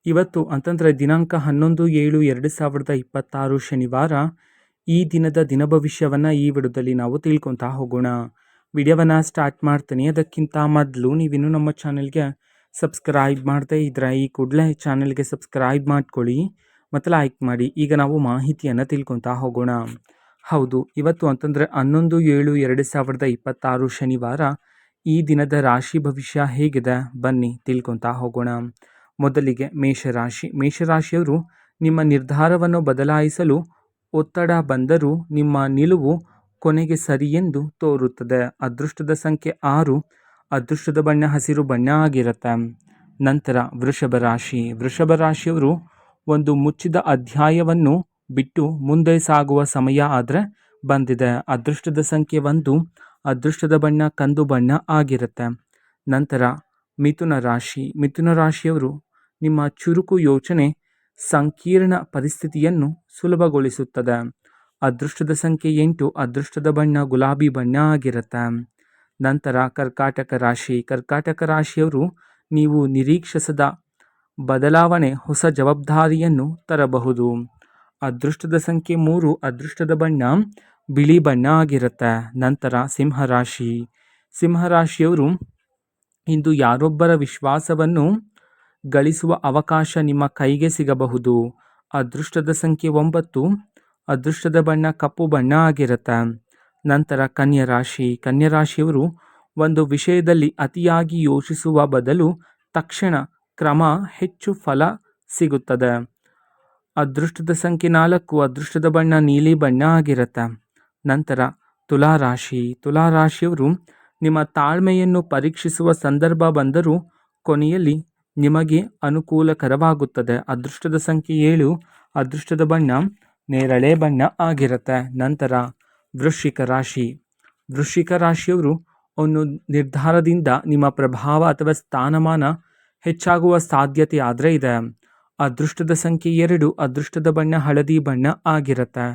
ಇವತ್ತು ಅಂತಂದರೆ ದಿನಾಂಕ 11/7/2026 ಶನಿವಾರ. ಈ ದಿನದ ದಿನಭವಿಷ್ಯವನ್ನು ಈ ವಿಡಿಯೋದಲ್ಲಿ ನಾವು ತಿಳ್ಕೊತಾ ಹೋಗೋಣ. ವಿಡಿಯೋವನ್ನು ಸ್ಟಾರ್ಟ್ ಮಾಡ್ತೀನಿ. ಅದಕ್ಕಿಂತ ಮೊದಲು ನೀವಿನ್ನೂ ನಮ್ಮ ಚಾನೆಲ್ಗೆ ಸಬ್ಸ್ಕ್ರೈಬ್ ಮಾಡದೇ ಇದ್ದರೆ ಈ ಕೂಡಲೇ ಚಾನೆಲ್ಗೆ ಸಬ್ಸ್ಕ್ರೈಬ್ ಮಾಡ್ಕೊಳ್ಳಿ ಮತ್ತು ಲೈಕ್ ಮಾಡಿ. ಈಗ ನಾವು ಮಾಹಿತಿಯನ್ನು ತಿಳ್ಕೊತಾ ಹೋಗೋಣ. ಹೌದು, ಇವತ್ತು ಅಂತಂದರೆ 11/7/2026 ಶನಿವಾರ. ಈ ದಿನದ ರಾಶಿ ಭವಿಷ್ಯ ಹೇಗಿದೆ ಬನ್ನಿ ತಿಳ್ಕೊತಾ ಹೋಗೋಣ. ಮೊದಲಿಗೆ ಮೇಷರಾಶಿ. ಮೇಷರಾಶಿಯವರು ನಿಮ್ಮ ನಿರ್ಧಾರವನ್ನು ಬದಲಾಯಿಸಲು ಒತ್ತಡ ಬಂದರೂ ನಿಮ್ಮ ನಿಲುವು ಕೊನೆಗೆ ಸರಿ ಎಂದು ತೋರುತ್ತದೆ. ಅದೃಷ್ಟದ ಸಂಖ್ಯೆ 6, ಅದೃಷ್ಟದ ಬಣ್ಣ ಹಸಿರು ಬಣ್ಣ ಆಗಿರುತ್ತೆ. ನಂತರ ವೃಷಭ ರಾಶಿ. ವೃಷಭ ರಾಶಿಯವರು ಒಂದು ಮುಚ್ಚಿದ ಅಧ್ಯಾಯವನ್ನು ಬಿಟ್ಟು ಮುಂದೆ ಸಾಗುವ ಸಮಯ ಆದರೆ ಬಂದಿದೆ. ಅದೃಷ್ಟದ ಸಂಖ್ಯೆ 1, ಅದೃಷ್ಟದ ಬಣ್ಣ ಕಂದು ಬಣ್ಣ ಆಗಿರುತ್ತೆ. ನಂತರ ಮಿಥುನ ರಾಶಿ. ಮಿಥುನ ರಾಶಿಯವರು ನಿಮ್ಮ ಚುರುಕು ಯೋಚನೆ ಸಂಕೀರ್ಣ ಪರಿಸ್ಥಿತಿಯನ್ನು ಸುಲಭಗೊಳಿಸುತ್ತದೆ. ಅದೃಷ್ಟದ ಸಂಖ್ಯೆ 8, ಅದೃಷ್ಟದ ಬಣ್ಣ ಗುಲಾಬಿ ಬಣ್ಣ ಆಗಿರುತ್ತೆ. ನಂತರ ಕರ್ಕಾಟಕ ರಾಶಿ. ಕರ್ಕಾಟಕ ರಾಶಿಯವರು ನೀವು ನಿರೀಕ್ಷಿಸದ ಬದಲಾವಣೆ ಹೊಸ ಜವಾಬ್ದಾರಿಯನ್ನು ತರಬಹುದು. ಅದೃಷ್ಟದ ಸಂಖ್ಯೆ 3, ಅದೃಷ್ಟದ ಬಣ್ಣ ಬಿಳಿ ಬಣ್ಣ ಆಗಿರುತ್ತೆ. ನಂತರ ಸಿಂಹರಾಶಿ. ಸಿಂಹರಾಶಿಯವರು ಇಂದು ಯಾರೊಬ್ಬರ ವಿಶ್ವಾಸವನ್ನು ಗಳಿಸುವ ಅವಕಾಶ ನಿಮ್ಮ ಕೈಗೆ ಸಿಗಬಹುದು. ಅದೃಷ್ಟದ ಸಂಖ್ಯೆ 9, ಅದೃಷ್ಟದ ಬಣ್ಣ ಕಪ್ಪು ಬಣ್ಣ ಆಗಿರುತ್ತೆ. ನಂತರ ಕನ್ಯಾ ರಾಶಿ. ಕನ್ಯಾ ರಾಶಿಯವರು ಒಂದು ವಿಷಯದಲ್ಲಿ ಅತಿಯಾಗಿ ಯೋಚಿಸುವ ಬದಲು ತಕ್ಷಣ ಕ್ರಮ ಹೆಚ್ಚು ಫಲ ಸಿಗುತ್ತದೆ. ಅದೃಷ್ಟದ ಸಂಖ್ಯೆ 4, ಅದೃಷ್ಟದ ಬಣ್ಣ ನೀಲಿ ಬಣ್ಣ ಆಗಿರುತ್ತೆ. ನಂತರ ತುಲಾರಾಶಿ. ತುಲಾರಾಶಿಯವರು ನಿಮ್ಮ ತಾಳ್ಮೆಯನ್ನು ಪರೀಕ್ಷಿಸುವ ಸಂದರ್ಭ ಬಂದರೂ ಕೊನೆಯಲ್ಲಿ ನಿಮಗೆ ಅನುಕೂಲಕರವಾಗುತ್ತದೆ. ಅದೃಷ್ಟದ ಸಂಖ್ಯೆ 7, ಅದೃಷ್ಟದ ಬಣ್ಣ ನೇರಳೆ ಬಣ್ಣ ಆಗಿರುತ್ತೆ. ನಂತರ ವೃಶ್ಚಿಕ ರಾಶಿ. ವೃಶ್ಚಿಕ ರಾಶಿಯವರು ಒಂದು ನಿರ್ಧಾರದಿಂದ ನಿಮ್ಮ ಪ್ರಭಾವ ಅಥವಾ ಸ್ಥಾನಮಾನ ಹೆಚ್ಚಾಗುವ ಸಾಧ್ಯತೆ ಆದರೆ ಇದೆ. ಅದೃಷ್ಟದ ಸಂಖ್ಯೆ 2, ಅದೃಷ್ಟದ ಬಣ್ಣ ಹಳದಿ ಬಣ್ಣ ಆಗಿರುತ್ತೆ.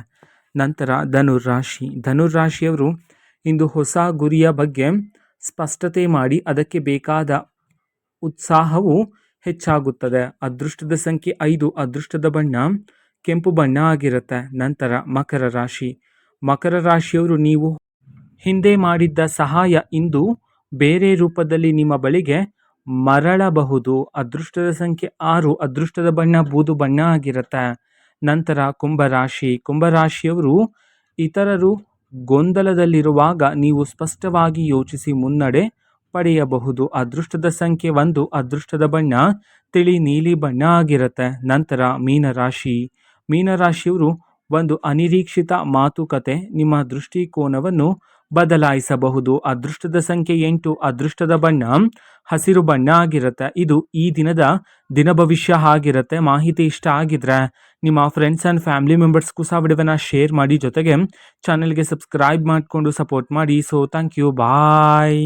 ನಂತರ ಧನುರಾಶಿ. ಧನುರಾಶಿಯವರು ಇಂದು ಹೊಸ ಗುರಿಯ ಬಗ್ಗೆ ಸ್ಪಷ್ಟತೆ ಮಾಡಿ ಅದಕ್ಕೆ ಬೇಕಾದ ಉತ್ಸಾಹವು ಹೆಚ್ಚಾಗುತ್ತದೆ. ಅದೃಷ್ಟದ ಸಂಖ್ಯೆ 5, ಅದೃಷ್ಟದ ಬಣ್ಣ ಕೆಂಪು ಬಣ್ಣ ಆಗಿರುತ್ತೆ. ನಂತರ ಮಕರ ರಾಶಿ. ಮಕರ ರಾಶಿಯವರು ನೀವು ಹಿಂದೆ ಮಾಡಿದ್ದ ಸಹಾಯ ಇಂದು ಬೇರೆ ರೂಪದಲ್ಲಿ ನಿಮ್ಮ ಬಳಿಗೆ ಮರಳಬಹುದು. ಅದೃಷ್ಟದ ಸಂಖ್ಯೆ 6, ಅದೃಷ್ಟದ ಬಣ್ಣ ಬೂದು ಬಣ್ಣ ಆಗಿರುತ್ತೆ. ನಂತರ ಕುಂಭರಾಶಿ. ಕುಂಭರಾಶಿಯವರು ಇತರರು ಗೊಂದಲದಲ್ಲಿರುವಾಗ ನೀವು ಸ್ಪಷ್ಟವಾಗಿ ಯೋಚಿಸಿ ಮುನ್ನಡೆ ಪಡೆಯಬಹುದು. ಅದೃಷ್ಟದ ಸಂಖ್ಯೆ 1, ಅದೃಷ್ಟದ ಬಣ್ಣ ತಿಳಿ ನೀಲಿ ಬಣ್ಣ ಆಗಿರುತ್ತೆ. ನಂತರ ಮೀನರಾಶಿ. ಮೀನರಾಶಿಯವರು ಒಂದು ಅನಿರೀಕ್ಷಿತ ಮಾತುಕತೆ ನಿಮ್ಮ ದೃಷ್ಟಿಕೋನವನ್ನು ಬದಲಾಯಿಸಬಹುದು. ಅದೃಷ್ಟದ ಸಂಖ್ಯೆ 8, ಅದೃಷ್ಟದ ಬಣ್ಣ ಹಸಿರು ಬಣ್ಣ ಆಗಿರುತ್ತೆ. ಇದು ಈ ದಿನದ ದಿನಭವಿಷ್ಯ ಆಗಿರುತ್ತೆ. ಮಾಹಿತಿ ಇಷ್ಟ ಆಗಿದ್ರೆ ನಿಮ್ಮ ಫ್ರೆಂಡ್ಸ್ ಆ್ಯಂಡ್ ಫ್ಯಾಮಿಲಿ ಮೆಂಬರ್ಸ್ಗೂ ಸಹ ವಿಡಿಯೋನ ಶೇರ್ ಮಾಡಿ, ಜೊತೆಗೆ ಚಾನಲ್ಗೆ ಸಬ್ಸ್ಕ್ರೈಬ್ ಮಾಡಿಕೊಂಡು ಸಪೋರ್ಟ್ ಮಾಡಿ. So thank you, bye.